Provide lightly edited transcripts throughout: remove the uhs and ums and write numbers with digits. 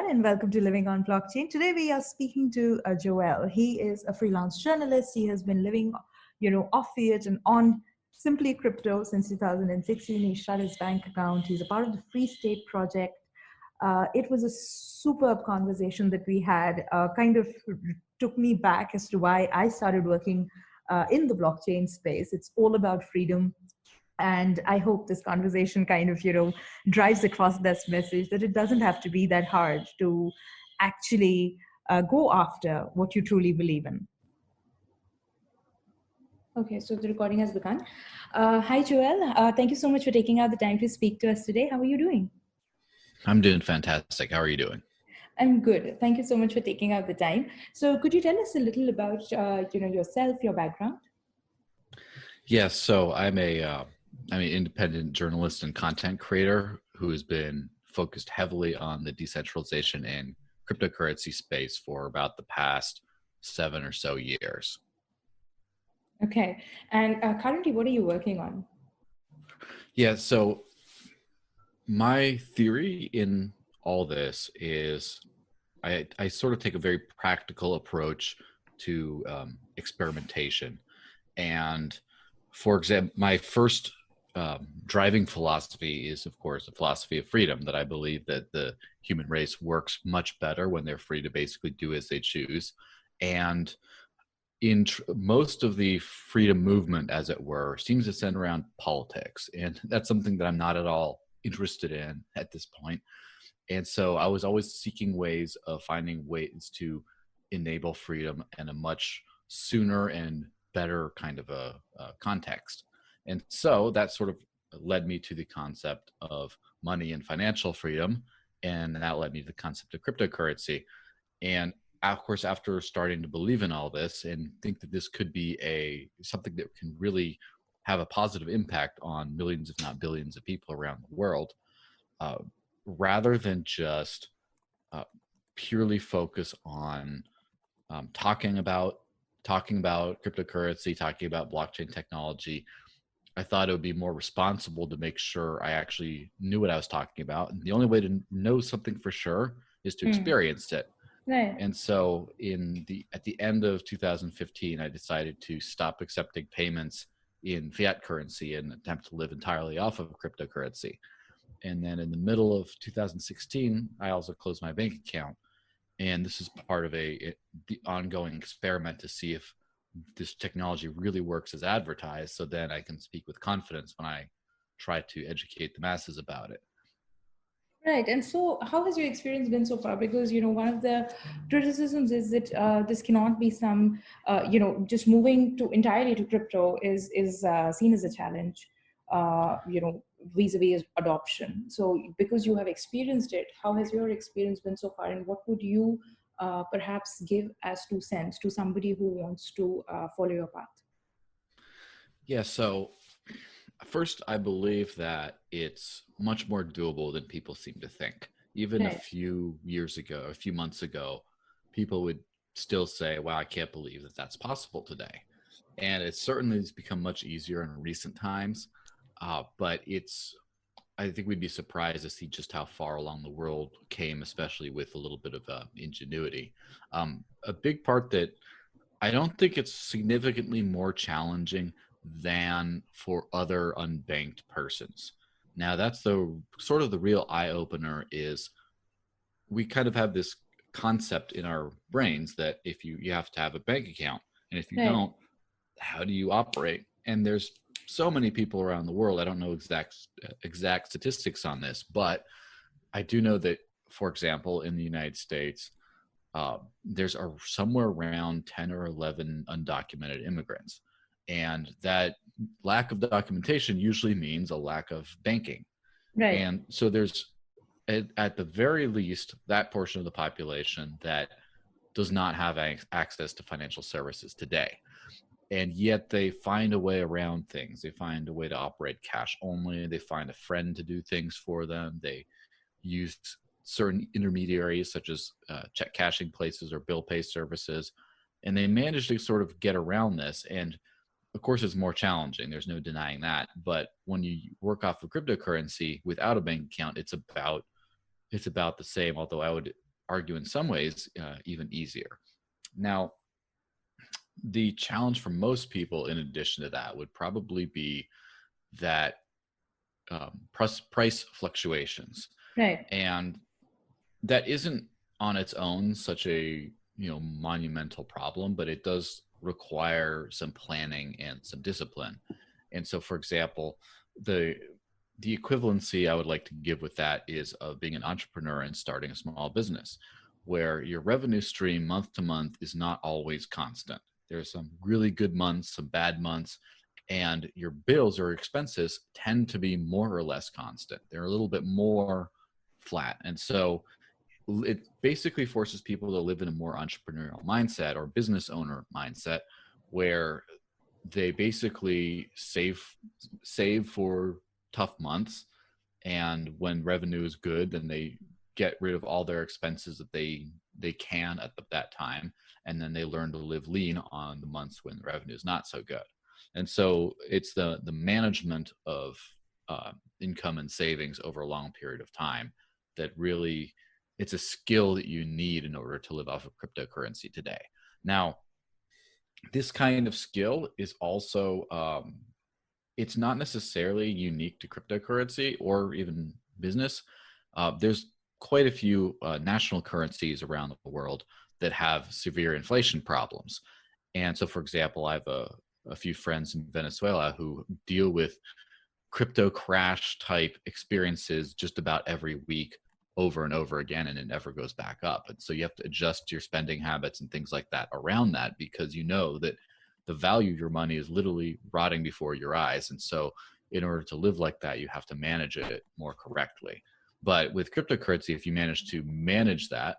everyone, and welcome to Living on Blockchain. Today, we are speaking to Joel. He is a freelance journalist. He has been living, off fiat and on simply crypto since 2016. He shut his bank account. He's a part of the Free State Project. It was a superb conversation that we had. Kind of took me back as to why I started working in the blockchain space. It's all about freedom. And I hope this conversation kind of drives across this message that it doesn't have to be that hard to actually go after what you truly believe in. Okay, so the recording has begun. Hi, Joel. Thank you so much for taking out the time to speak to us today. How are you doing? I'm doing fantastic. How are you doing? I'm good. Thank you so much for taking out the time. So could you tell us a little about yourself, your background? Yes, so I'm an independent journalist and content creator who has been focused heavily on the decentralization and cryptocurrency space for about the past 7 or so years. Okay. And currently, what are you working on? Yeah, so my theory in all this is I sort of take a very practical approach to experimentation. And for example, my first driving philosophy is, of course, the philosophy of freedom, that I believe that the human race works much better when they're free to basically do as they choose. And in most of the freedom movement, as it were, seems to center around politics. And that's something that I'm not at all interested in at this point. And so I was always seeking ways of finding ways to enable freedom in a much sooner and better kind of a context. And so that sort of led me to the concept of money and financial freedom. And that led me to the concept of cryptocurrency. And of course, after starting to believe in all this and think that this could be something that can really have a positive impact on millions, if not billions of people around the world, rather than just purely focus on talking about cryptocurrency, talking about blockchain technology, I thought it would be more responsible to make sure I actually knew what I was talking about. And the only way to know something for sure is to experience it. Right. And so at the end of 2015, I decided to stop accepting payments in fiat currency and attempt to live entirely off of cryptocurrency. And then in the middle of 2016, I also closed my bank account. And this is part of the ongoing experiment to see if this technology really works as advertised. So then I can speak with confidence when I try to educate the masses about it. Right. And so how has your experience been so far? Because, one of the criticisms is that this cannot be just moving entirely to crypto is seen as a challenge, vis-a-vis adoption. So because you have experienced it, how has your experience been so far? And what would you perhaps give as 2 cents to somebody who wants to follow your path? Yeah, so first, I believe that it's much more doable than people seem to think. Even Right. a few months ago, people would still say, wow, I can't believe that that's possible today. And it certainly has become much easier in recent times. But I think we'd be surprised to see just how far along the world came, especially with a little bit of ingenuity. A big part that I don't think it's significantly more challenging than for other unbanked persons. Now, that's the sort of the real eye-opener is we kind of have this concept in our brains that if you have to have a bank account, and if you Right. don't, how do you operate? And there's so many people around the world. I don't know exact statistics on this, but I do know that, for example, in the United States, there's somewhere around 10 or 11 undocumented immigrants. And that lack of documentation usually means a lack of banking. Right. And so there's, at the very least, that portion of the population that does not have access to financial services today. And yet they find a way around things. They find a way to operate cash only. They find a friend to do things for them. They use certain intermediaries such as check cashing places or bill pay services. And they manage to sort of get around this. And of course, it's more challenging. There's no denying that. But when you work off of cryptocurrency without a bank account, it's about the same. Although I would argue in some ways even easier. Now, the challenge for most people, in addition to that, would probably be that price fluctuations, Right. and that isn't on its own such a monumental problem, but it does require some planning and some discipline. And so, for example, the the equivalency I would like to give with that is of being an entrepreneur and starting a small business, where your revenue stream month to month is not always constant. There's some really good months, some bad months, and your bills or expenses tend to be more or less constant. They're a little bit more flat. And so it basically forces people to live in a more entrepreneurial mindset or business owner mindset, where they basically save for tough months, and when revenue is good, then they get rid of all their expenses that they can at that time, and then they learn to live lean on the months when the revenue is not so good. And so it's the management of income and savings over a long period of time that really, it's a skill that you need in order to live off of cryptocurrency today. Now, this kind of skill is also it's not necessarily unique to cryptocurrency or even business. There's quite a few national currencies around the world that have severe inflation problems. And so, for example, I have a few friends in Venezuela who deal with crypto crash type experiences just about every week, over and over again, and it never goes back up. And so you have to adjust your spending habits and things like that around that, because you know that the value of your money is literally rotting before your eyes. And so in order to live like that, you have to manage it more correctly. But with cryptocurrency, if you manage to manage that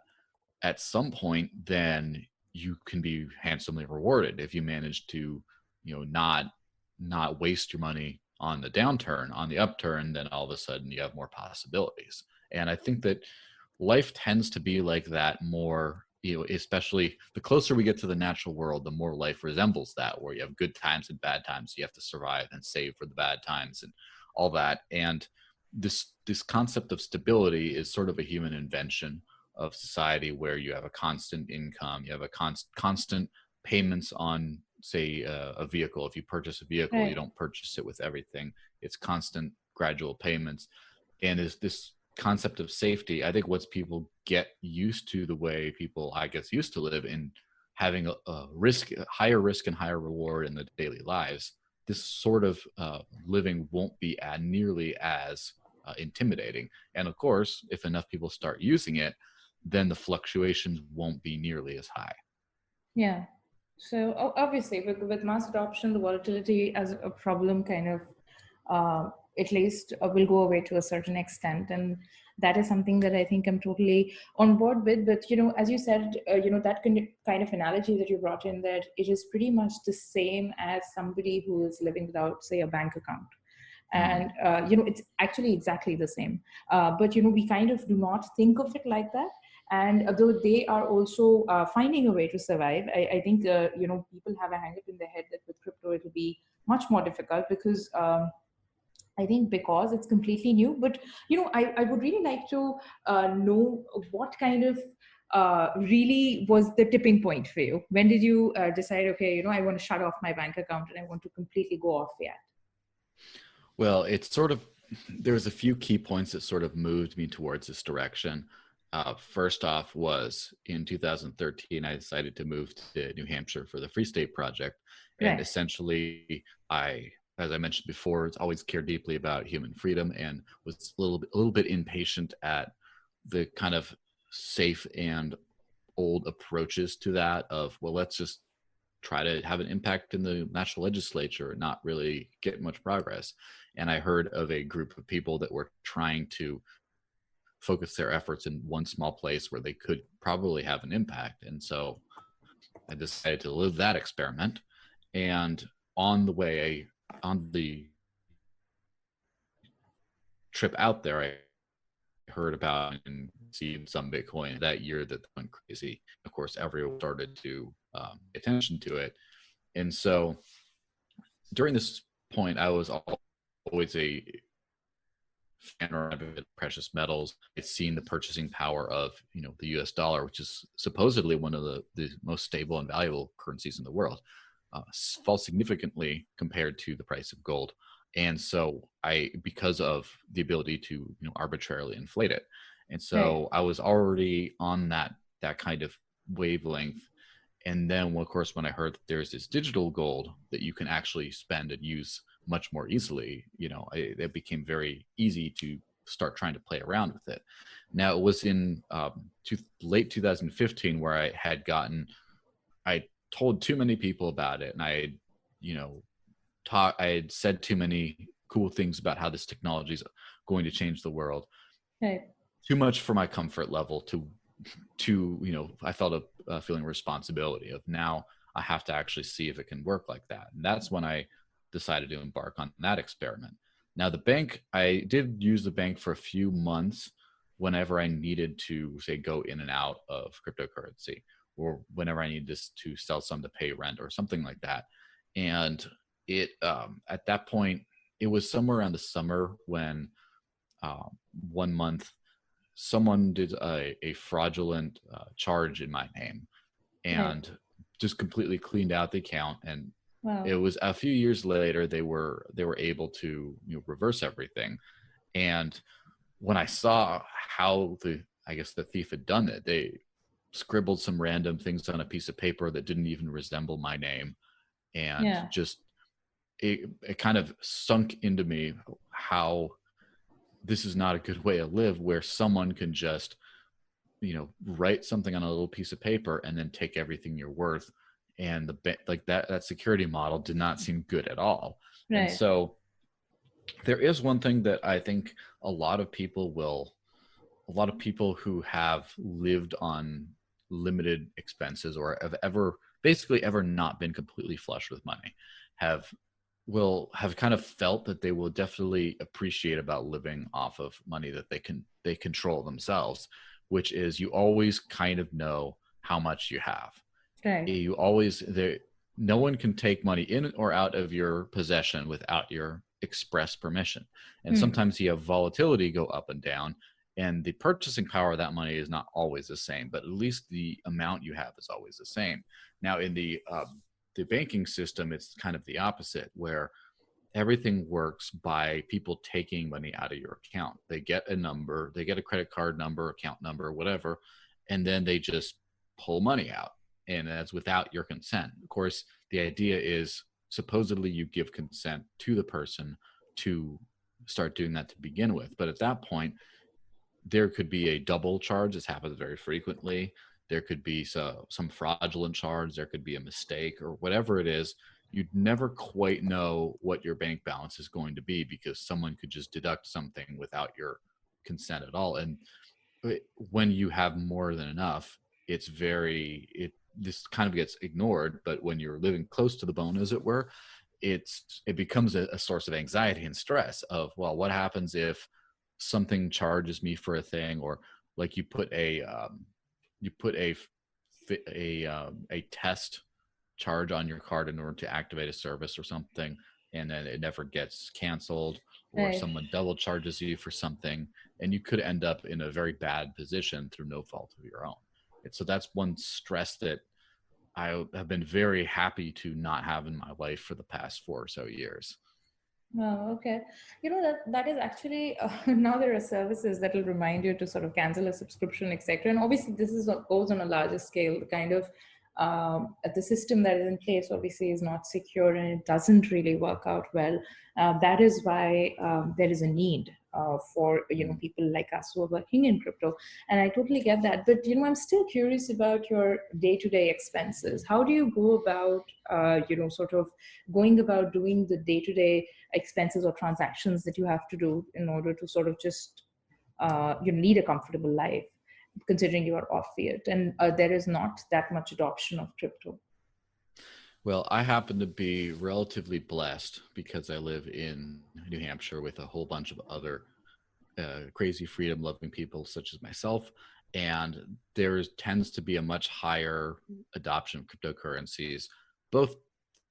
at some point, then you can be handsomely rewarded. If you manage to not waste your money on the downturn, on the upturn, then all of a sudden you have more possibilities. And I think that life tends to be like that more, especially the closer we get to the natural world, the more life resembles that, where you have good times and bad times. You have to survive and save for the bad times and all that. And this concept of stability is sort of a human invention of society, where you have a constant income, you have a constant payments on, say, a vehicle. If you purchase a vehicle, you Right. don't purchase it with everything. It's constant gradual payments. And is this concept of safety, I think once people get used to the way people, I guess, used to live in having a higher risk and higher reward in the daily lives, this sort of living won't be nearly as intimidating. And of course, if enough people start using it, then the fluctuations won't be nearly as high. Yeah. So obviously, with mass adoption, the volatility as a problem kind of, at least, will go away to a certain extent, and that is something that I think I'm totally on board with. But as you said, that kind of analogy that you brought in, that it is pretty much the same as somebody who is living without, say, a bank account. Mm-hmm. And it's actually exactly the same, but we kind of do not think of it like that. And though they are also finding a way to survive, I think people have a hang up in their head that with crypto it will be much more difficult, because I think because it's completely new. But I would really like to know what kind of really was the tipping point for you. When did you decide, okay, I want to shut off my bank account and I want to completely go off the app? Well, it's sort of, there's a few key points that sort of moved me towards this direction. First off was in 2013, I decided to move to New Hampshire for the Free State Project. And Right. essentially, as I mentioned before, always cared deeply about human freedom, and was a little bit impatient at the kind of safe and old approaches to that of, well, let's just try to have an impact in the national legislature and not really get much progress. And I heard of a group of people that were trying to focus their efforts in one small place where they could probably have an impact. And so I decided to live that experiment. And on the way, on the trip out there, I heard about and received some Bitcoin that year that went crazy. Of course, everyone started to pay attention to it. And so during this point, I was always a fan around with precious metals. It's seen the purchasing power of, the US dollar, which is supposedly one of the most stable and valuable currencies in the world, fall significantly compared to the price of gold. And so because of the ability to, arbitrarily inflate it. And Right. so I was already on that kind of wavelength. And then, of course, when I heard that there's this digital gold that you can actually spend and use much more easily, it became very easy to start trying to play around with it. Now, it was in late 2015 where I told too many people about it, and you know, I had said too many cool things about how this technology is going to change the world. Right. Too much for my comfort level I felt a feeling of responsibility of now I have to actually see if it can work like that. And that's when I decided to embark on that experiment. Now, the bank, I did use the bank for a few months whenever I needed to, say, go in and out of cryptocurrency, or whenever I needed to sell some to pay rent or something like that. And at that point, it was somewhere around the summer when one month someone did a fraudulent charge in my name Right. and just completely cleaned out the account. And it Wow. was a few years later they were able to, reverse everything. And when I saw how I guess the thief had done it, they scribbled some random things on a piece of paper that didn't even resemble my name, and Yeah. just it kind of sunk into me how this is not a good way to live, where someone can just, write something on a little piece of paper and then take everything you're worth. And like that security model did not seem good at all. And Right. so there is one thing that I think a lot of people who have lived on limited expenses, or have ever not been completely flush with money, have will have kind of felt that they will definitely appreciate about living off of money that they control themselves, which is you always kind of know how much you have. Right. You always there No one can take money in or out of your possession without your express permission. And Hmm. sometimes you have volatility go up and down, and the purchasing power of that money is not always the same, but at least the amount you have is always the same. Now, in the banking system, it's kind of the opposite, where everything works by people taking money out of your account. They get a number, they get a credit card number, account number, whatever, and then they just pull money out. And that's without your consent. Of course, the idea is supposedly you give consent to the person to start doing that to begin with. But at that point, there could be a double charge. This happens very frequently. There could be some fraudulent charge. There could be a mistake or whatever it is. You'd never quite know what your bank balance is going to be, because someone could just deduct something without your consent at all. And when you have more than enough, this kind of gets ignored. But when you're living close to the bone, as it were, it becomes a source of anxiety and stress of, well, what happens if something charges me for a thing, or like you put a test charge on your card in order to activate a service or something, and then it never gets canceled, or Right. someone double charges you for something, and you could end up in a very bad position through no fault of your own. And so that's one stress that I have been very happy to not have in my life for the past 4 or so years. Oh, okay. That is actually now there are services that will remind you to sort of cancel a subscription, etc. And obviously, this is what goes on a larger scale. The kind of the system that is in place obviously is not secure and it doesn't really work out well. That is why there is a need for Mm. people like us who are working in crypto. And I totally get that. But I'm still curious about your day-to-day expenses. How do you go about sort of going about doing the day-to-day expenses or transactions that you have to do in order to sort of just lead a comfortable life, considering you are off fiat and there is not that much adoption of crypto? Well, I happen to be relatively blessed because I live in New Hampshire with a whole bunch of other crazy freedom loving people such as myself. And there tends to be a much higher adoption of cryptocurrencies, both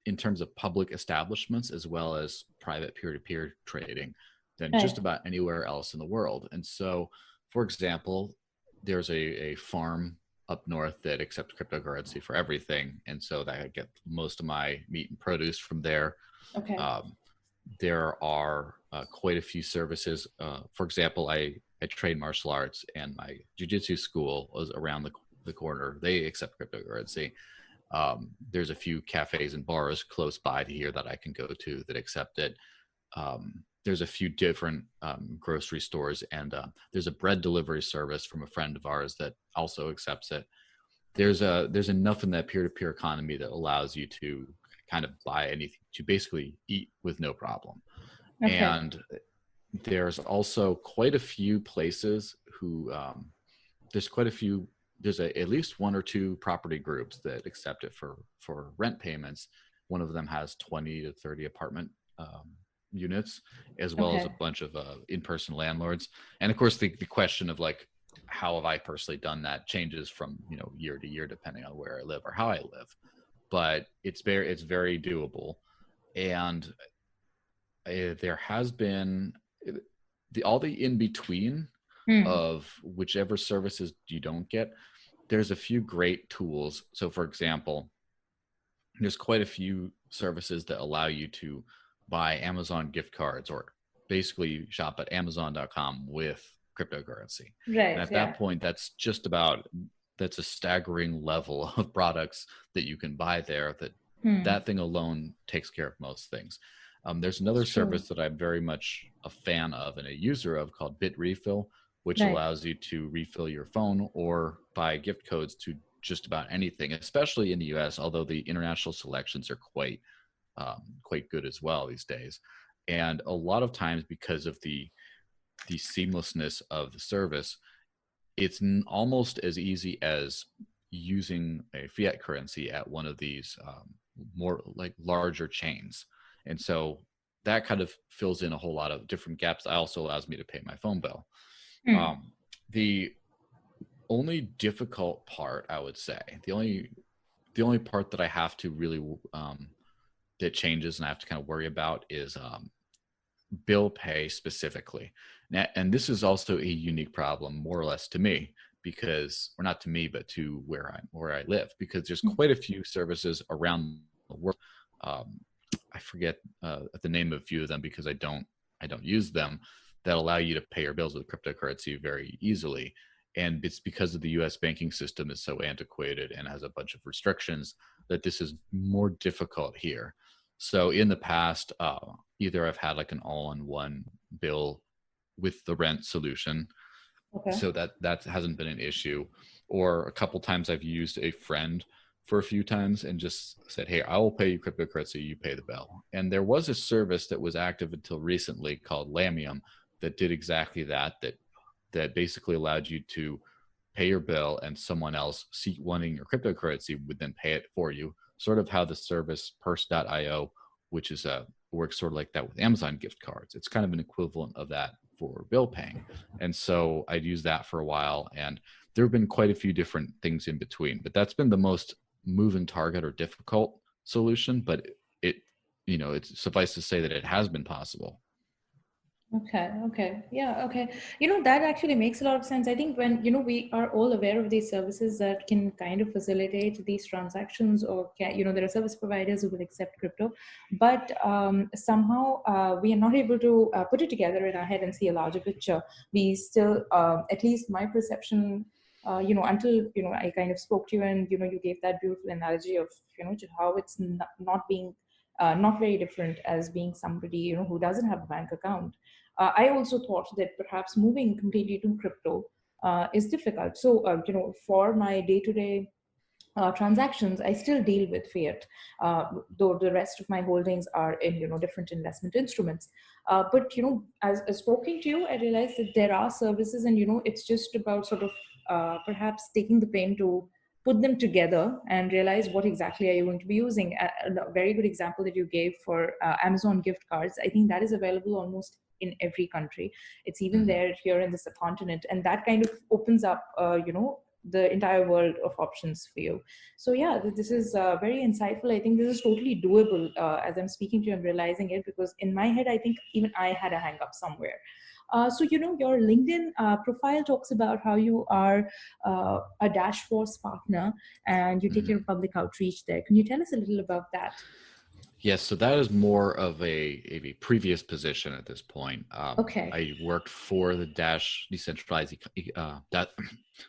in terms of public establishments as well as private peer to peer trading. than Right. just about anywhere else in the world. And so, for example, there's a farm up north that accepts cryptocurrency for everything. And so that I get most of my meat and produce from there. Okay. Um, there are quite a few services. For example, I train martial arts, and my jiu-jitsu school was around the corner. They accept cryptocurrency. There's a few cafes and bars close by to here that I can go to that accept it. There's a few different grocery stores, and there's a bread delivery service from a friend of ours that also accepts it. There's enough in that peer-to-peer economy that allows you to kind of buy anything, to basically eat with no problem. Okay. And there's also quite a few places who there's quite a few there's at least one or two property groups that accept it for rent payments. One of them has 20 to 30 apartment units, as well as a Okay. bunch of in-person landlords. And of course, the question of like, how have I personally done that changes from year to year depending on where I live or how I live. But it's very doable. And there has been all the in between Hmm. of whichever services you don't get. There's a few great tools. So, for example, there's quite a few services that allow you to buy Amazon gift cards or basically shop at Amazon.com with cryptocurrency. And Right. at that Yeah. point, that's a staggering level of products that you can buy there. Hmm. That thing alone takes care of most things. There's It's another true. service that I'm very much a fan of and a user of called BitRefill, which Right. allows you to refill your phone or buy gift codes to just about anything, especially in the U.S. Although the international selections are quite good as well these days, and a lot of times because of the seamlessness of the service, it's almost as easy as using a fiat currency at one of these more like larger chains. And so that kind of fills in a whole lot of different gaps. It also allows me to pay my phone bill. Hmm. The only difficult part, I would say, the only part that I have to really that changes and I have to kind of worry about is bill pay specifically. And this is also a unique problem, more or less, to me, because, or not to me, but to where I live, because there's quite a few services around the world. Um, I forget the name of a few of them because I don't use them, that allow you to pay your bills with cryptocurrency very easily. And it's because of the U.S. banking system is so antiquated and has a bunch of restrictions that this is more difficult here. So in the past, either I've had like an all-in-one bill with the rent solution, Okay. so that hasn't been an issue, or a couple times I've used a friend for a few times and just said, hey, I will pay you cryptocurrency, you pay the bill. And there was a service that was active until recently called Lamium that did exactly that basically allowed you to pay your bill and someone else wanting your cryptocurrency would then pay it for you, sort of how the service purse.io, which is works sort of like that with Amazon gift cards. It's kind of an equivalent of that for bill paying. And so I'd used that for a while, and there have been quite a few different things in between, but that's been the most moving target or difficult solution. But it's suffice to say that it has been possible. Okay, okay. Yeah, okay. That actually makes a lot of sense. I think when, we are all aware of these services that can kind of facilitate these transactions, or there are service providers who will accept crypto, but somehow we are not able to put it together in our head and see a larger picture. We still, at least my perception, until, I kind of spoke to you and, you gave that beautiful analogy of, to how it's not being, not very different as being somebody, who doesn't have a bank account. I also thought that perhaps moving completely to crypto is difficult. So, for my day-to-day transactions, I still deal with fiat, though the rest of my holdings are in, different investment instruments. But, as talking to you, I realized that there are services, and, it's just about sort of perhaps taking the pain to put them together and realize what exactly are you going to be using. A very good example that you gave for Amazon gift cards, I think that is available almost in every country. It's even Mm-hmm. there here in the subcontinent, and that kind of opens up, the entire world of options for you. So yeah, this is very insightful. I think this is totally doable. As I'm speaking to you, I'm realizing it, because in my head, I think even I had a hang up somewhere. So your LinkedIn profile talks about how you are a Dash Force partner and you take Mhm. care of public outreach there. Can you tell us a little about that? Yes, so that is more of a previous position at this point. Okay. I worked for the Dash decentralized, that,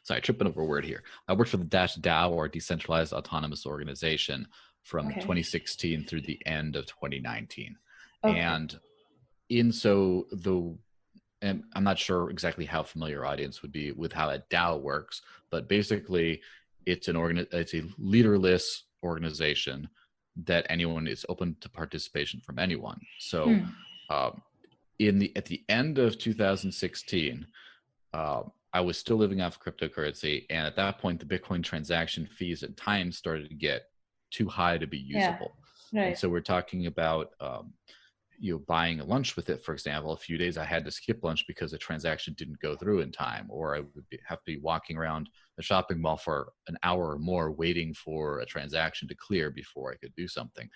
sorry, tripping over a word here. I worked for the Dash DAO, or Decentralized Autonomous Organization, from Okay. 2016 through the end of 2019. Okay. And and I'm not sure exactly how familiar your audience would be with how a DAO works, but basically it's a leaderless organization that anyone is open to participation from anyone. So Hmm. um, at the end of 2016, I was still living off cryptocurrency, and at that point, the Bitcoin transaction fees at times started to get too high to be Yeah. usable. And Right. so we're talking about buying a lunch with it. For example, a few days I had to skip lunch because the transaction didn't go through in time, or I would have to be walking around the shopping mall for an hour or more waiting for a transaction to clear before I could do something.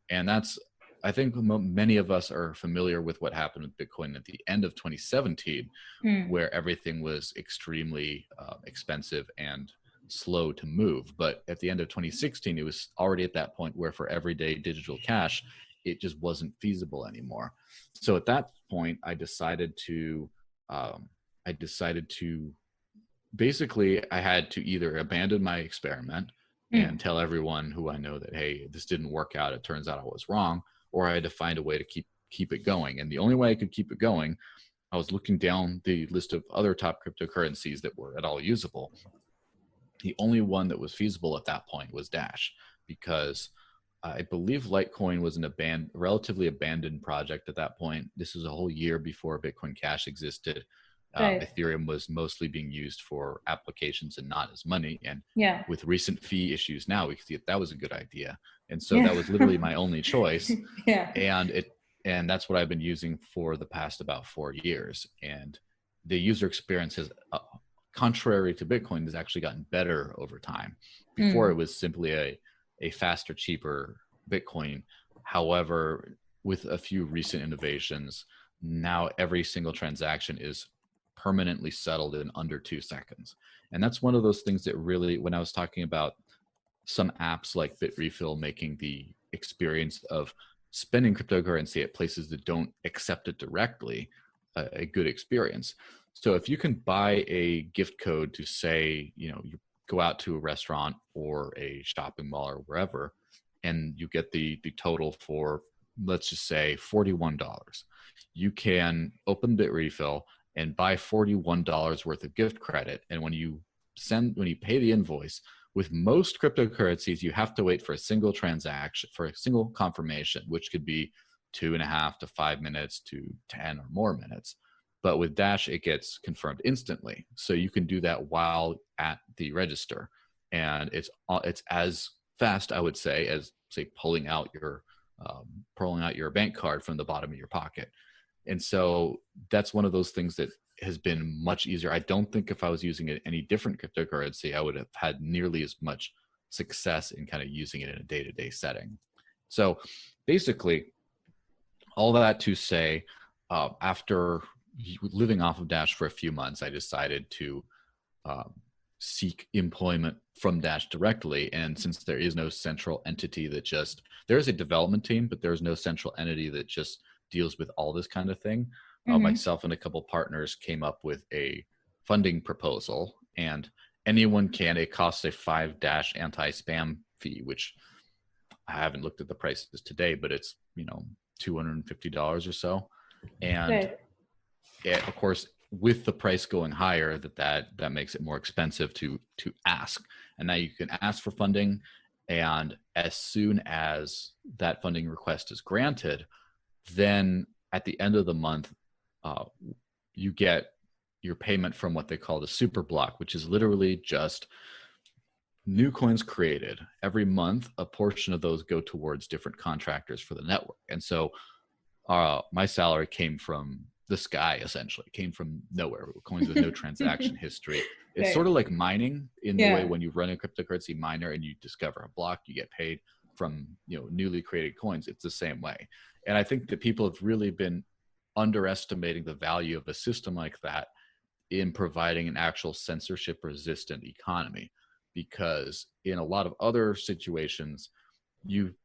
And I think many of us are familiar with what happened with Bitcoin at the end of 2017, Hmm. where everything was extremely expensive and slow to move. But at the end of 2016, it was already at that point where for everyday digital cash, it just wasn't feasible anymore. So at that point, um, I decided to basically, I had to either abandon my experiment Hmm. and tell everyone who I know that, hey, this didn't work out, it turns out I was wrong, or I had to find a way to keep it going. And the only way I could keep it going, I was looking down the list of other top cryptocurrencies that were at all usable. The only one that was feasible at that point was Dash, because I believe Litecoin was relatively abandoned project at that point. This was a whole year before Bitcoin Cash existed. Right. Ethereum was mostly being used for applications and not as money. And Yeah. with recent fee issues now, we could see that was a good idea. And so Yeah. that was literally my only choice. Yeah. And that's what I've been using for the past about 4 years. And the user experience has, contrary to Bitcoin, has actually gotten better over time. Before, Hmm. it was simply a faster, cheaper Bitcoin. However, with a few recent innovations, now every single transaction is permanently settled in under 2 seconds. And that's one of those things that really, when I was talking about some apps like Bitrefill making the experience of spending cryptocurrency at places that don't accept it directly a good experience. So if you can buy a gift code to say, you go out to a restaurant or a shopping mall or wherever, and you get the total for, let's just say, $41, you can open Bitrefill and buy $41 worth of gift credit. And when you pay the invoice, with most cryptocurrencies, you have to wait for a single transaction, for a single confirmation, which could be 2.5 to 5 minutes to 10 or more minutes. But with Dash, it gets confirmed instantly. So you can do that while at the register. And it's as fast, I would say, as, say, pulling out your bank card from the bottom of your pocket. And so that's one of those things that has been much easier. I don't think if I was using any different cryptocurrency, I would have had nearly as much success in kind of using it in a day-to-day setting. So basically, all that to say, after living off of Dash for a few months, I decided to um, seek employment from Dash directly. And since there is no central entity there is a development team, but there's no central entity that just deals with all this kind of thing. Mm-hmm. Myself and a couple partners came up with a funding proposal, and it costs a 5 Dash anti-spam fee, which I haven't looked at the prices today, but it's, $250 or so. And Right. of course, with the price going higher, that makes it more expensive to ask. And now you can ask for funding, and as soon as that funding request is granted, then at the end of the month, uh, you get your payment from what they call the super block, which is literally just new coins created. Every month, a portion of those go towards different contractors for the network. And so my salary came from the sky, essentially. It came from nowhere. Coins with no transaction history. It's Right. sort of like mining in the way Yeah. when you run a cryptocurrency miner and you discover a block, you get paid from, newly created coins. It's the same way. And I think that people have really been underestimating the value of a system like that in providing an actual censorship resistant economy, because in a lot of other situations, you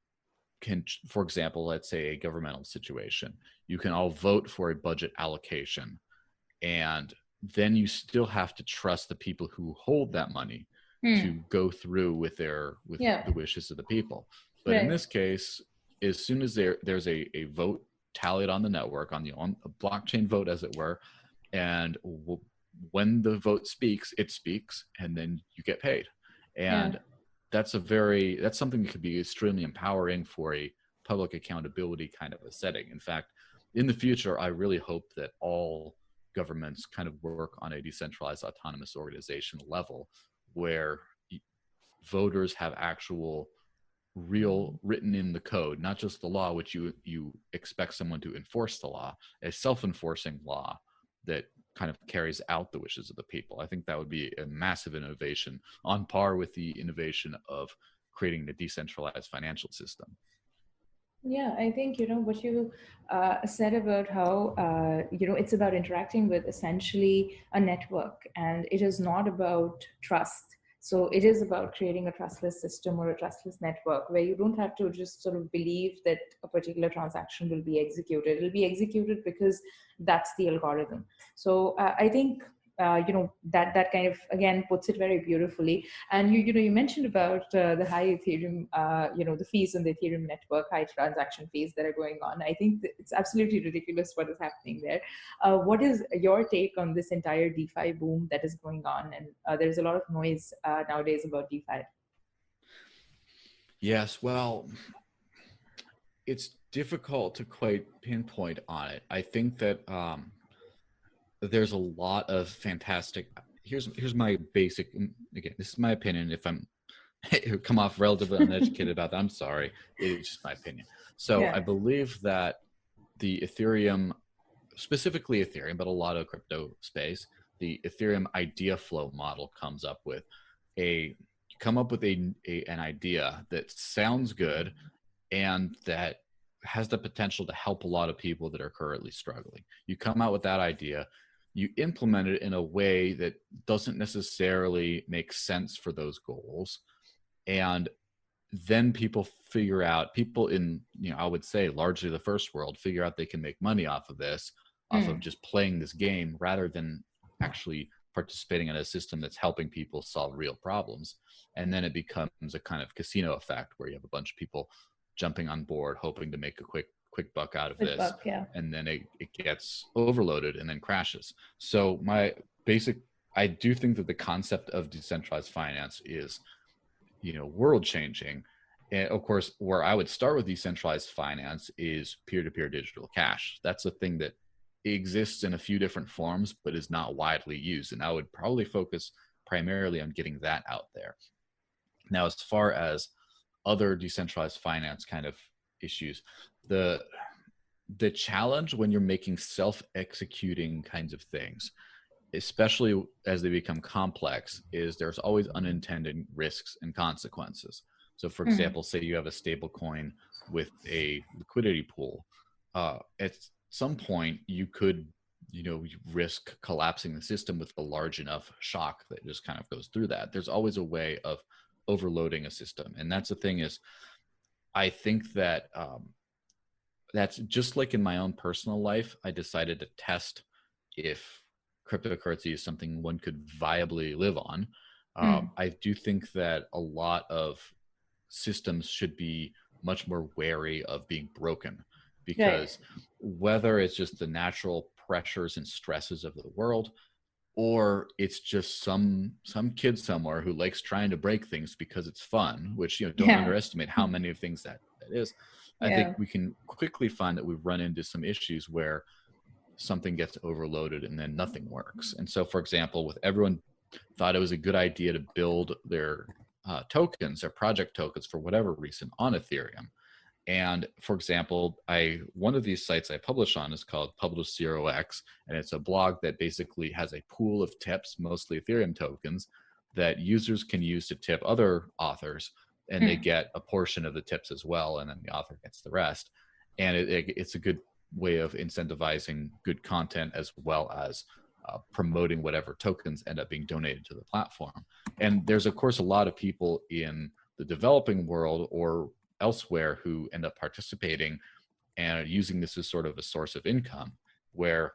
can, for example, let's say a governmental situation, you can all vote for a budget allocation, and then you still have to trust the people who hold that money Hmm. to go through with Yeah. the wishes of the people. But in Right. this case, as soon as there's a vote tallied on the network, on a blockchain vote as it were, and when the vote speaks, it speaks, and then you get paid. Yeah. And that's something that could be extremely empowering for a public accountability kind of a setting. In fact, in the future, I really hope that all governments kind of work on a decentralized autonomous organization level where voters have actual real written in the code, not just the law, which you expect someone to enforce the law, a self-enforcing law that kind of carries out the wishes of the people. I think that would be a massive innovation on par with the innovation of creating a decentralized financial system. Yeah, I think, what you said about how, it's about interacting with essentially a network, and it is not about trust. So it is about creating a trustless system or a trustless network where you don't have to just sort of believe that a particular transaction will be executed. It'll be executed because that's the algorithm. So I think, that kind of, again, puts it very beautifully. And you mentioned about the high Ethereum, the fees on the Ethereum network, high transaction fees that are going on. I think that it's absolutely ridiculous what is happening there. What is your take on this entire DeFi boom that is going on? And there's a lot of noise nowadays about DeFi. Yes, well, it's difficult to quite pinpoint on it. I think that there's a lot of fantastic. Here's my basic. Again, this is my opinion. If I'm come off relatively uneducated about that, I'm sorry. It's just my opinion. So I Yeah. believe that the Ethereum, specifically Ethereum, but a lot of crypto space, the Ethereum idea flow model comes up with come up with an idea that sounds good and that has the potential to help a lot of people that are currently struggling. You come out with that idea, you implement it in a way that doesn't necessarily make sense for those goals, and then people in, I would say largely the first world, figure out they can make money off of this, off of Mm. just playing this game rather than actually participating in a system that's helping people solve real problems. And then it becomes a kind of casino effect where you have a bunch of people jumping on board hoping to make a quick buck out of Quick this, buck, yeah. and then it gets overloaded and then crashes. So my basic I do think that the concept of decentralized finance is, world changing. And of course, where I would start with decentralized finance is peer-to-peer digital cash. That's a thing that exists in a few different forms, but is not widely used. And I would probably focus primarily on getting that out there. Now, as far as other decentralized finance kind of issues, the the challenge when you're making self-executing kinds of things, especially as they become complex, is there's always unintended risks and consequences. So, for Mm. example, say you have a stable coin with a liquidity pool. At some point, you could, risk collapsing the system with a large enough shock that just kind of goes through that. There's always a way of overloading a system, and that's the thing is, I think that that's just like in my own personal life. I decided to test if cryptocurrency is something one could viably live on. Mm. I do think that a lot of systems should be much more wary of being broken, Right. because whether it's just the natural pressures and stresses of the world, or it's just some kid somewhere who likes trying to break things because it's fun, which, don't Yeah. underestimate how many of things that is. I think Yeah. we can quickly find that we've run into some issues where something gets overloaded and then nothing works. And so, for example, with everyone thought it was a good idea to build their tokens, their project tokens, for whatever reason, on Ethereum. And for example, one of these sites I publish on is called Publish 0x, and it's a blog that basically has a pool of tips, mostly Ethereum tokens, that users can use to tip other authors, and they get a portion of the tips as well, and then the author gets the rest. And it's a good way of incentivizing good content as well as promoting whatever tokens end up being donated to the platform. And there's of course a lot of people in the developing world or elsewhere who end up participating and using this as sort of a source of income, where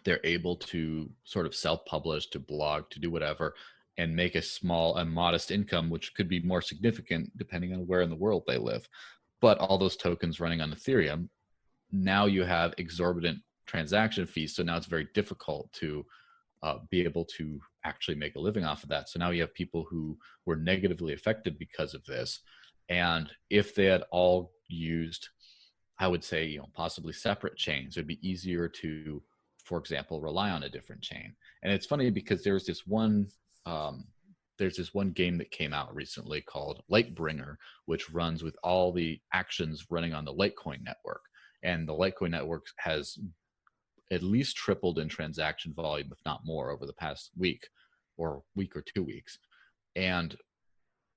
they're able to sort of self-publish, to blog, to do whatever, and make a modest income, which could be more significant depending on where in the world they live. But all those tokens running on Ethereum, now you have exorbitant transaction fees. So now it's very difficult to be able to actually make a living off of that. So now you have people who were negatively affected because of this. And if they had all used, I would say, possibly separate chains, it'd be easier to, for example, rely on a different chain. And it's funny because there's this one game that came out recently called Lightbringer, which runs with all the actions running on the Litecoin network. And the Litecoin network has at least tripled in transaction volume, if not more, over the past week or 2 weeks. And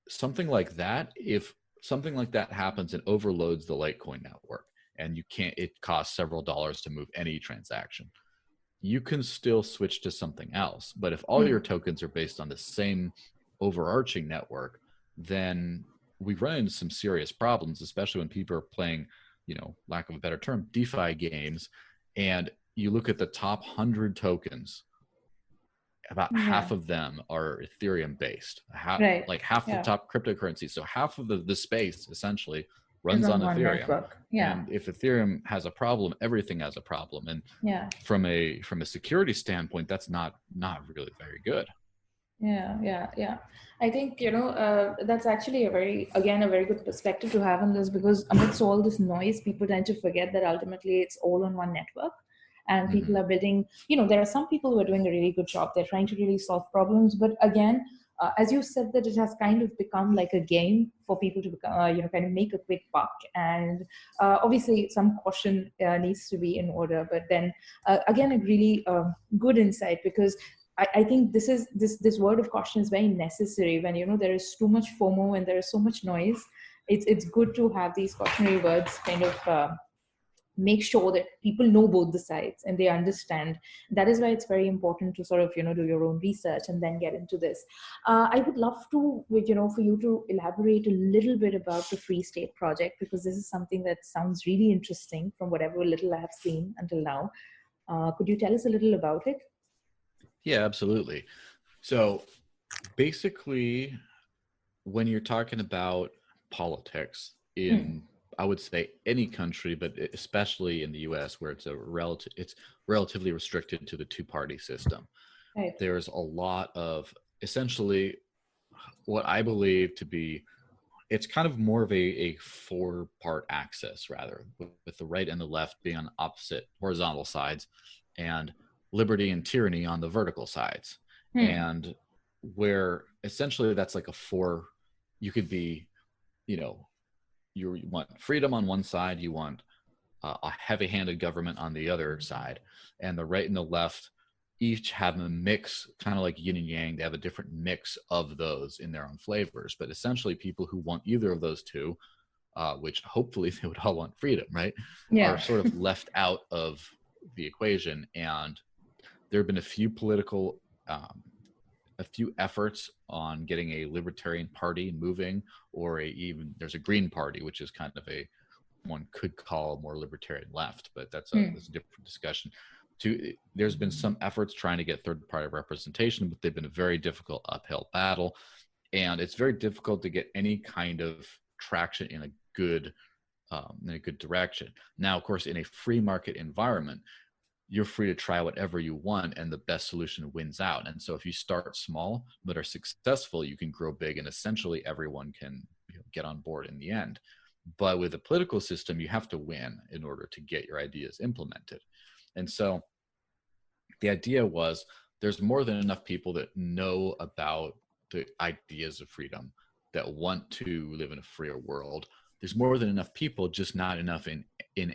if something like that happens and overloads the Litecoin network, and it costs several dollars to move any transaction, you can still switch to something else. But if all your tokens are based on the same overarching network, then we run into some serious problems, especially when people are playing, lack of a better term, DeFi games. And you look at the top 100 tokens, about half of them are Ethereum based, like half the top cryptocurrencies. So half of the space essentially runs on Ethereum. Network. Yeah. And if Ethereum has a problem, everything has a problem. And from a security standpoint, that's not really very good. Yeah. I think, that's actually a very good perspective to have on this, because amidst all this noise, people tend to forget that ultimately it's all on one network. And people are building, there are some people who are doing a really good job. They're trying to really solve problems. But again, as you said, that it has kind of become like a game for people to kind of make a quick buck. And obviously some caution needs to be in order. But then again, a really good insight, because I think this word of caution is very necessary when there is too much FOMO and there is so much noise. It's good to have these cautionary words kind of make sure that people know both the sides and they understand. That is why it's very important to sort of do your own research and then get into this. I would love to for you to elaborate a little bit about the Free State project, because this is something that sounds really interesting from whatever little I have seen until now. Could you tell us a little about it? Yeah, absolutely. So basically, when you're talking about politics in, I would say, any country, but especially in the US, where it's relatively restricted to the two-party system, there's a lot of essentially what I believe to be, it's kind of more of a four-part axis, rather, with the right and the left being on opposite horizontal sides, and liberty and tyranny on the vertical sides. And where essentially that's like you could be, you want freedom on one side, you want a heavy-handed government on the other side, and the right and the left each have a mix, kind of like yin and yang. They have a different mix of those in their own flavors, but essentially people who want either of those two, which hopefully they would all want freedom, right, are sort of left out of the equation. And there have been a few efforts on getting a libertarian party moving, or even there's a Green Party, which is kind of one could call more libertarian left, but that's a different discussion. There's been some efforts trying to get third-party representation, but they've been a very difficult uphill battle, and it's very difficult to get any kind of traction in a good direction. Now, of course, in a free market environment, you're free to try whatever you want, and the best solution wins out. And so if you start small but are successful, you can grow big, and essentially everyone can get on board in the end. But with a political system, you have to win in order to get your ideas implemented. And so the idea was, there's more than enough people that know about the ideas of freedom, that want to live in a freer world. there's more than enough people, just not enough in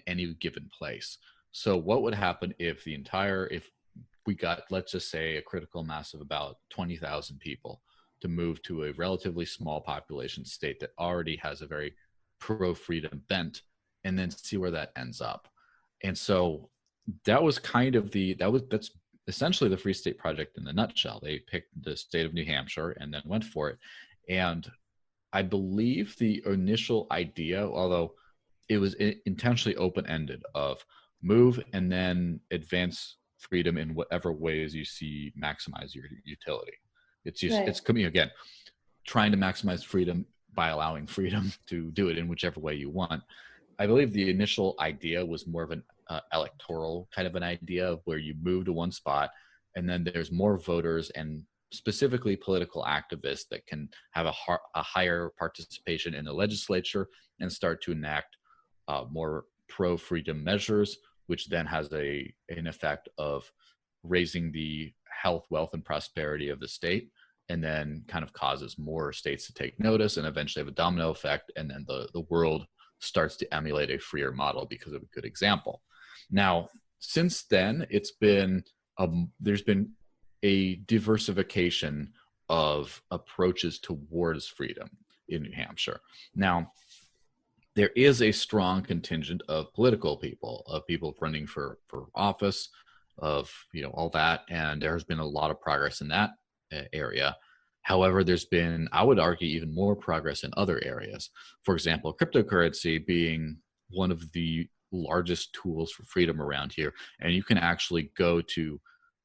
any given place. So what would happen if if we got, let's just say, a critical mass of about 20,000 people to move to a relatively small population state that already has a very pro-freedom bent, and then see where that ends up. And so that was kind of that's essentially the Free State Project in a nutshell. They picked the state of New Hampshire and then went for it. And I believe the initial idea, although it was intentionally open-ended, of move and then advance freedom in whatever ways you see maximize your utility. It's just, it's coming again, trying to maximize freedom by allowing freedom to do it in whichever way you want. I believe the initial idea was more of an electoral kind of an idea of where you move to one spot and then there's more voters and specifically political activists that can have a higher participation in the legislature and start to enact more pro-freedom measures, which then has an effect of raising the health, wealth, and prosperity of the state, and then kind of causes more states to take notice and eventually have a domino effect, and then the world starts to emulate a freer model because of a good example. Now, since then, there's been a diversification of approaches towards freedom in New Hampshire. Now, there is a strong contingent of political people, of people running for office, of all that, and there has been a lot of progress in that area. However, there's been, I would argue, even more progress in other areas. For example, cryptocurrency being one of the largest tools for freedom around here. And you can actually go to,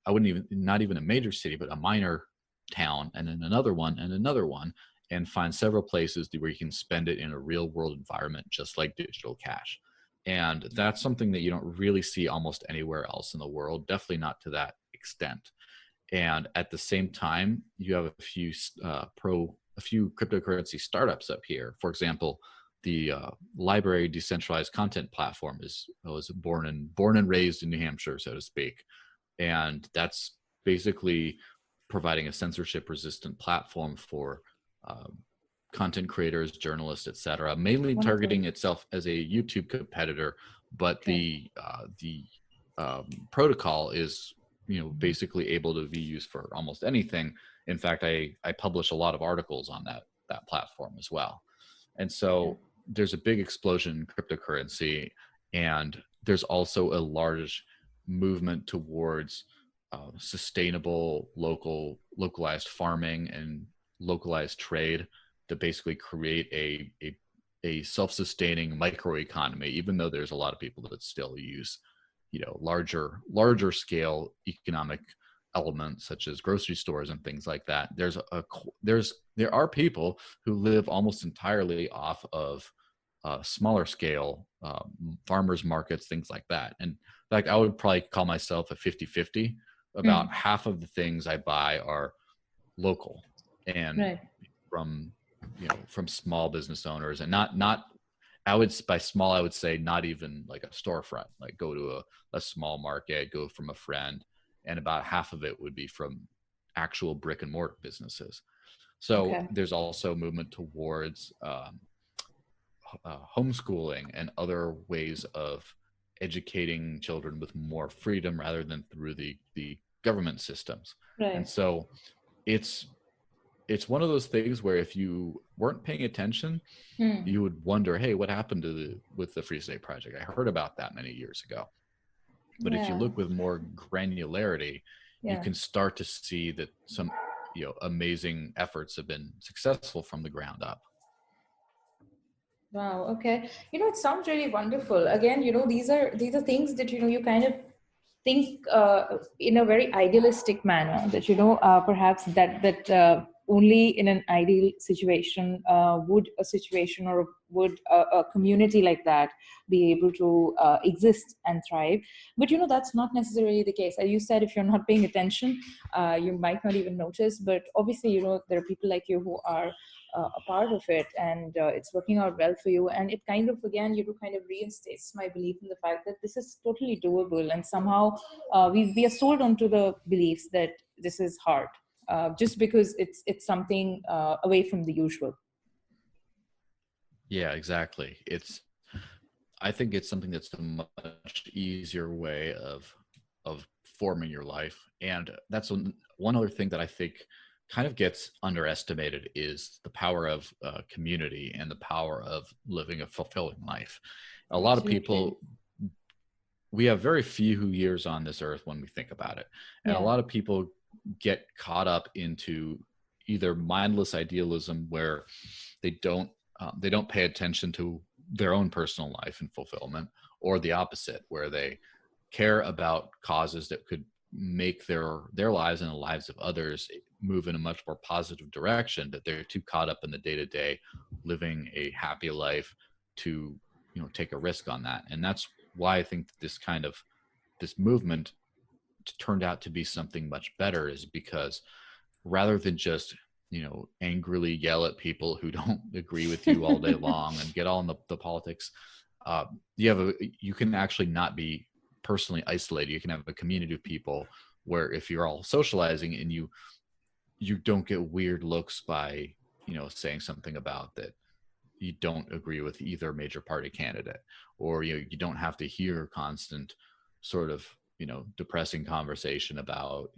not even a major city, but a minor town, and then another one, and find several places where you can spend it in a real world environment, just like digital cash. And that's something that you don't really see almost anywhere else in the world, definitely not to that extent. And at the same time, you have a few cryptocurrency startups up here. For example, the Library Decentralized Content Platform was born and raised in New Hampshire, so to speak. And that's basically providing a censorship-resistant platform for content creators, journalists, etc., mainly targeting itself as a YouTube competitor. But the protocol is basically able to be used for almost anything. In fact, I publish a lot of articles on that platform as well. And so there's a big explosion in cryptocurrency, and there's also a large movement towards sustainable localized farming and localized trade to basically create a self-sustaining microeconomy, even though there's a lot of people that still use larger scale economic elements such as grocery stores and things like that. There are people who live almost entirely off of smaller scale farmers markets, things like that. And in fact, I would probably call myself a 50-50. About half of the things I buy are local and from small business owners, and not by small, I would say not even like a storefront, like go to a small market, go from a friend, and about half of it would be from actual brick and mortar businesses. So there's also movement towards homeschooling and other ways of educating children with more freedom rather than through the government systems. And so it's one of those things where if you weren't paying attention, you would wonder, hey, what happened with the Free State Project? I heard about that many years ago. But if you look with more granularity, you can start to see that some amazing efforts have been successful from the ground up. Wow. Okay. It sounds really wonderful. Again, these are things that, you kind of think in a very idealistic manner, that, perhaps that only in an ideal situation would a situation or would a community like that be able to exist and thrive. But, that's not necessarily the case. As you said, if you're not paying attention, you might not even notice. But obviously, there are people like you who are a part of it, and it's working out well for you. And it kind of, again, kind of reinstates my belief in the fact that this is totally doable. And somehow we are sold onto the beliefs that this is hard, just because it's something away from the usual. Yeah, exactly. I think it's something that's a much easier way of forming your life. And that's one other thing that I think kind of gets underestimated is the power of community and the power of living a fulfilling life. A lot of Absolutely. people, we have very few years on this earth when we think about it. And a Yeah. lot of people get caught up into either mindless idealism where they don't pay attention to their own personal life and fulfillment, or the opposite, where they care about causes that could make their lives and the lives of others move in a much more positive direction, that they're too caught up in the day to day living a happy life to take a risk on that. And that's why I think this movement turned out to be something much better, is because rather than just angrily yell at people who don't agree with you all day long and get all in the politics, uh, you can actually not be personally isolated. You can have a community of people where if you're all socializing and you don't get weird looks by saying something about that you don't agree with either major party candidate, or you don't have to hear constant sort of depressing conversation about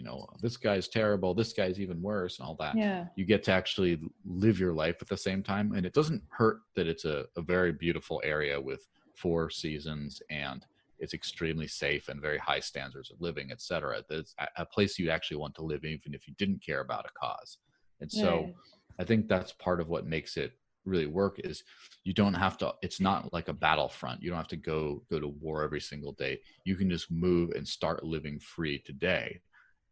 this guy's terrible, this guy's even worse, and all that. Yeah. You get to actually live your life at the same time, and it doesn't hurt that it's a very beautiful area with 4 seasons, and it's extremely safe and very high standards of living, etc. That's a place you'd actually want to live even if you didn't care about a cause. And so Right. I think that's part of what makes it really work, is you don't have to, it's not like a battlefront. You don't have to go to war every single day. You can just move and start living free today,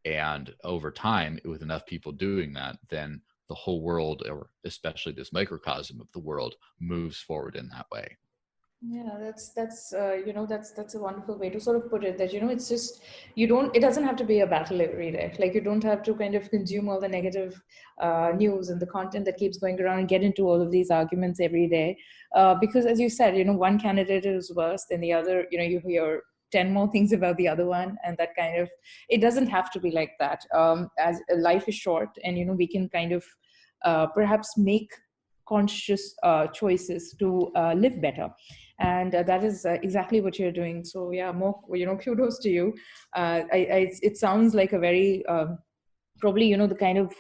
and over time, with enough people doing that, then the whole world, or especially this microcosm of the world, moves forward in that way. Yeah, that's a wonderful way to sort of put it. That it's just you don't. It doesn't have to be a battle every day. Like you don't have to kind of consume all the negative news and the content that keeps going around and get into all of these arguments every day. Because as you said, one candidate is worse than the other. You hear 10 more things about the other one, and that kind of it doesn't have to be like that. As life is short, and we can kind of perhaps make conscious choices to live better, and that is exactly what you're doing. So yeah, more kudos to you. It sounds like a very probably the kind of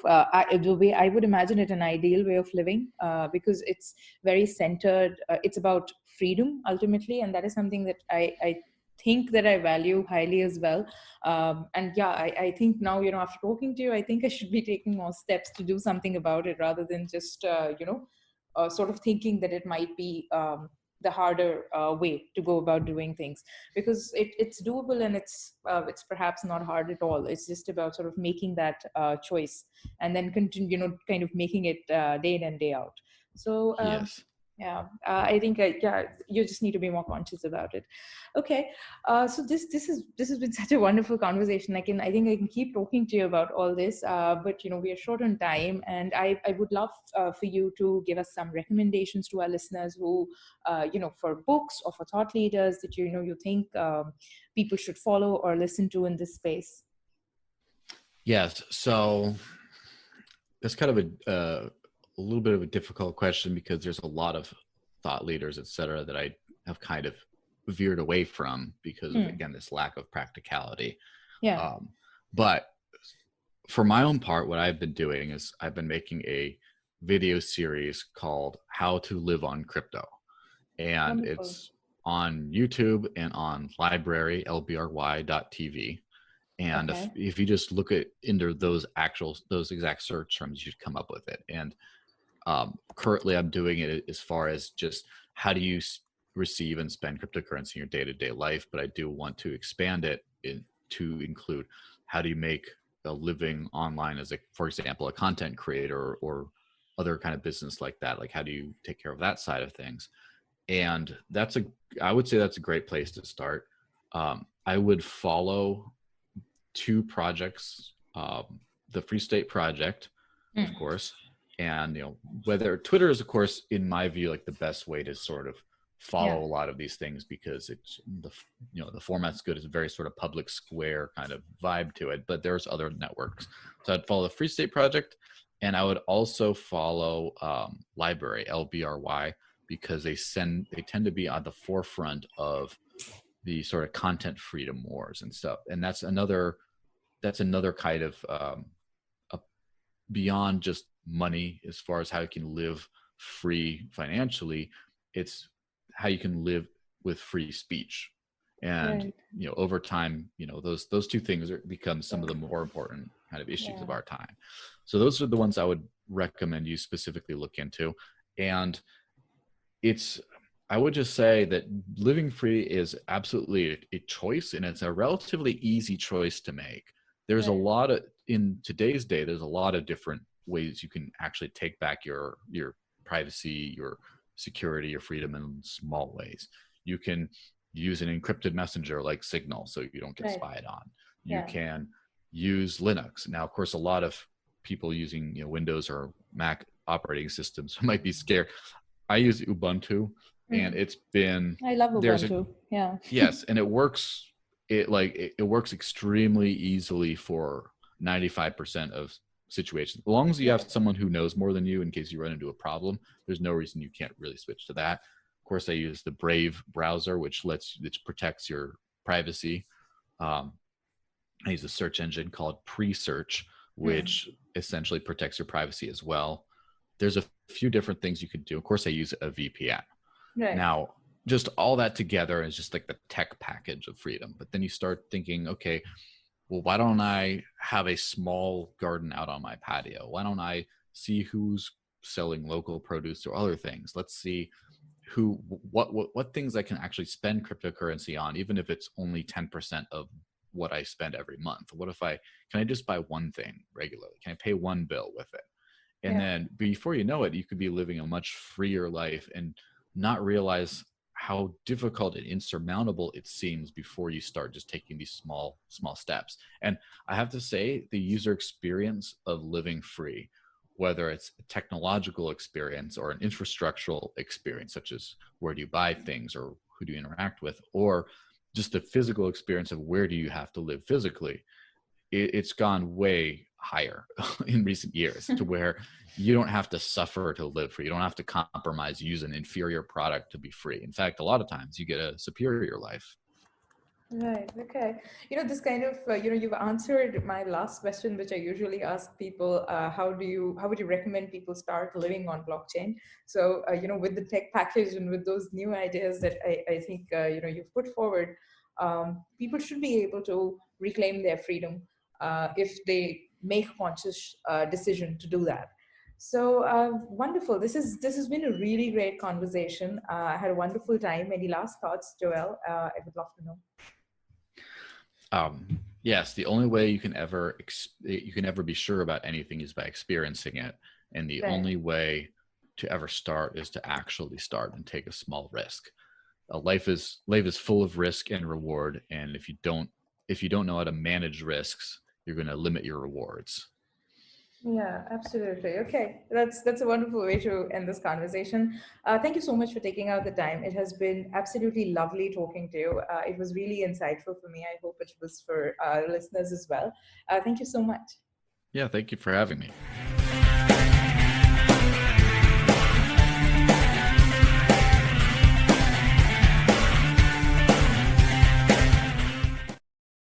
the way I would imagine it, an ideal way of living, because it's very centered. It's about freedom ultimately, and that is something that I think that I value highly as well. And yeah, I think now after talking to you, I think I should be taking more steps to do something about it, rather than just sort of thinking that it might be the harder way to go about doing things, because it's doable, and it's perhaps not hard at all. It's just about sort of making that choice, and then continue, kind of making it day in and day out. So Yes. yeah, I think yeah, you just need to be more conscious about it. Okay, so this has been such a wonderful conversation. I think I can keep talking to you about all this, but we are short on time, and I would love for you to give us some recommendations to our listeners who, for books or for thought leaders that you think people should follow or listen to in this space. Yes. So that's kind of a little bit of a difficult question, because there's a lot of thought leaders, et cetera, that I have kind of veered away from because of, Hmm. again, this lack of practicality. Yeah. Um, but for my own part, what I've been doing is I've been making a video series called How to Live on Crypto. And Wonderful. it's on YouTube and on library, lbry.tv. And Okay. if you just look at into those exact search terms, you'd come up with it. And currently I'm doing it as far as just how do you receive and spend cryptocurrency in your day-to-day life, but I do want to expand it to include how do you make a living online as for example, a content creator, or other kind of business like that. Like how do you take care of that side of things? And I would say that's a great place to start. I would follow 2 projects, the Free State Project, of Hmm. course, and whether Twitter is, of course, in my view, like the best way to sort of Yeah. follow a lot of these things, because it's the format's good. It's a very sort of public square kind of vibe to it. But there's other networks, so I'd follow the Free State Project, and I would also follow Library, LBRY, because they tend to be on the forefront of the sort of content freedom wars and stuff. And that's another kind of a, beyond just money as far as how you can live free financially. It's how you can live with free speech. And over time, those two things become some of the more important kind of issues of our time. So those are the ones I would recommend you specifically look into. And I would just say that living free is absolutely a choice, and it's a relatively easy choice to make. There's in today's day, there's a lot of different ways you can actually take back your privacy, your security, your freedom in small ways. You can use an encrypted messenger like Signal so you don't get spied on. You can use Linux. Now, of course, a lot of people using Windows or Mac operating systems might be scared. I use Ubuntu, and it's been. I love Ubuntu. Yes, and it works. It works extremely easily for 95% of situations. As long as you have someone who knows more than you in case you run into a problem, there's no reason you can't really switch to that. Of course, I use the Brave browser, which protects your privacy. I use a search engine called Pre-Search, which essentially protects your privacy as well. There's a few different things you could do. Of course, I use a VPN. Now, just all that together is just like the tech package of freedom. But then you start thinking, okay, well, why don't I have a small garden out on my patio? Why don't I see who's selling local produce or other things? Let's see what things I can actually spend cryptocurrency on, even if it's only 10% of what I spend every month. Can I just buy one thing regularly? Can I pay one bill with it? And then before you know it, you could be living a much freer life and not realize how difficult and insurmountable it seems before you start just taking these small steps. And I have to say, the user experience of living free, whether it's a technological experience or an infrastructural experience, such as where do you buy things or who do you interact with, or just the physical experience of where do you have to live physically, it's gone way higher in recent years to where you don't have to suffer to live free. You don't have to compromise, use an inferior product to be free. In fact, a lot of times you get a superior life. Right. Okay. This kind of, you've answered my last question, which I usually ask people, how would you recommend people start living on blockchain? So, with the tech package and with those new ideas that I think, you've put forward, people should be able to reclaim their freedom if they make a conscious decision to do that. So wonderful. This has been a really great conversation. I had a wonderful time. Any last thoughts, Joel? I would love to know. Yes, the only way you can ever be sure about anything is by experiencing it, and the only way to ever start is to actually start and take a small risk. Life is full of risk and reward, and if you don't know how to manage risks, you're going to limit your rewards. Yeah, absolutely. Okay, that's a wonderful way to end this conversation. Thank you so much for taking out the time. It has been absolutely lovely talking to you. It was really insightful for me. I hope it was for our listeners as well. Thank you so much. Yeah, thank you for having me.